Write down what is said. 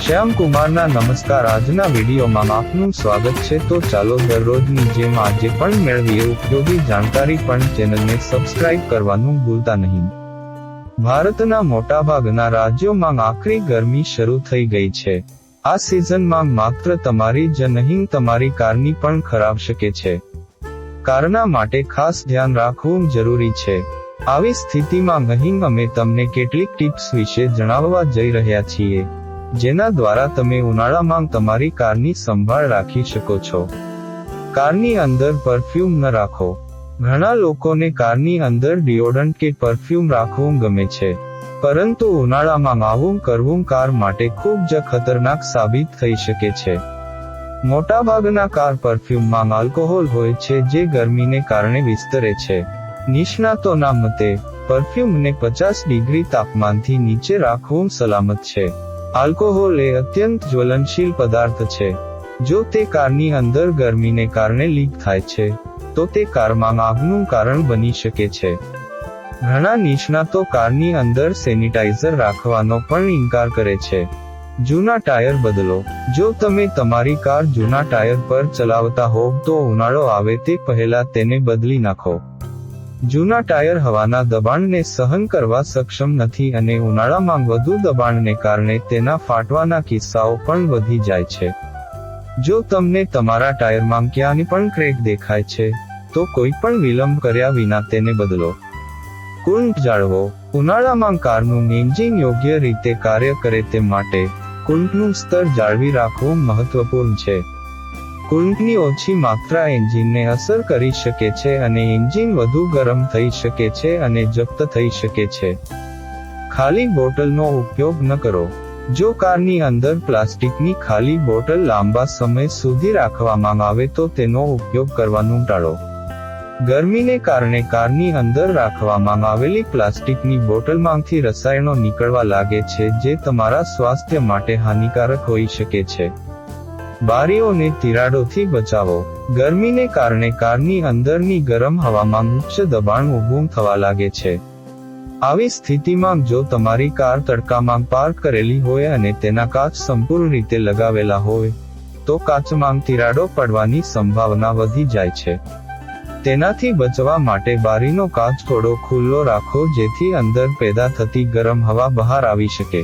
શ્યામ કુમારના નમસ્કાર। આજના વિડીયોમાં આપનું સ્વાગત છે। તો ચાલો દરરોજની જેમ આજે પણ મેળવીએ ઉપયોગી જાણકારી, પણ ચેનલને સબસ્ક્રાઇબ કરવાનું ભૂલતા નહીં। ભારતના મોટાભાગના રાજ્યોમાં આકરી ગરમી શરૂ થઈ ગઈ છે। આ સિઝનમાં માત્ર તમારી જ નહીં, તમારી કારની પણ ખરાબ શકે છે। કારના માટે ખાસ ધ્યાન રાખવું જરૂરી છે। આવી સ્થિતિમાં અહીં અમે તમને કેટલીક ટિપ્સ વિશે જણાવવા જઈ રહ્યા છીએ, જેના દ્વારા તમે ઉનાળામાં તમારી કારની સંભાળ રાખી શકો છો। કારની અંદર પરફ્યુમ ન રાખો। ઘણા લોકોને કારની અંદર ડિઓડરન્ટ કે પરફ્યુમ રાખવું ગમે છે, પરંતુ ઉનાળામાં આવું કરવું કાર માટે ખૂબ જ ખતરનાક સાબિત થઈ શકે છે। મોટાભાગના કાર પરફ્યુમમાં આલ્કોહોલ હોય છે, જે ગરમીને કારણે વિસ્તરે છે। નિષ્ણાતોના મતે પરફ્યુમને 50 ડિગ્રી તાપમાનથી નીચે રાખવું સલામત છે। આલ્કોહોલ એ અત્યંત જ્વલનશીલ પદાર્થ છે। જો તે કારની અંદર ગરમીને કારણે લીક થાય છે, તો તે કારમાં આગનું કારણ બની શકે છે। ઘણા નિષ્ણાતો કારની અંદર સેનિટાઈઝર રાખવાનો પણ ઇનકાર કરે છે। જૂના ટાયર બદલો। જો તમે તમારી કાર જૂના ટાયર પર ચલાવતા હોવ તો ઉનાળો આવે તે પહેલા તેને બદલી નાખો। જૂના ટાયર હવાના દબાણને સહન કરવા સક્ષમ નથી, અને ઉનાળામાં વધુ દબાણને કારણે તેના ફાટવાના કિસ્સાઓ પણ વધી જાય છે। જો તમને તમારા ટાયરમાં ક્યાંય પણ ક્રેક દેખાય છે, તો કોઈ પણ વિલંબ કર્યા વિના તેને બદલો। કૂલન્ટ જાળવો। ઉનાળામાં કારનું એન્જિન યોગ્ય રીતે કાર્ય કરે તે માટે કૂલન્ટનું સ્તર જાળવી રાખવું મહત્વપૂર્ણ છે। કૂલન્ટની ઓછી માત્રા એન્જિનને અસર કરી શકે છે, અને એન્જિન વધુ ગરમ થઈ શકે છે અને જપ્ત થઈ શકે છે। ખાલી બોટલનો ઉપયોગ ન કરો। જો કારની અંદર પ્લાસ્ટિકની ખાલી બોટલ લાંબા સમય સુધી રાખવામાં આવે તો તેનો ઉપયોગ કરવાનું ટાળો। ગરમીને કારણે કારની અંદર રાખવામાં આવેલી પ્લાસ્ટિકની બોટલમાંથી રસાયણો નીકળવા લાગે છે, જે તમારા સ્વાસ્થ્ય માટે હાનિકારક હોઈ શકે છે। બારીઓને તિરાડોથી બચાવો। ગરમીને કારણે કારની અંદરની ગરમ હવામાં ઉચ્ચ દબાણ ઊભું થવા લાગે છે। આવી સ્થિતિમાં જો તમારી કાર તડકામાં પાર્ક કરેલી હોય અને તેના કાચ સંપૂર્ણ રીતે લગાવેલા હોય, તો કાચમાં તિરાડો પડવાની સંભાવના વધી જાય છે। તેનાથી બચવા માટે બારીનો કાચ થોડો ખુલ્લો રાખો, જેથી અંદર પેદા થતી ગરમ હવા બહાર આવી શકે।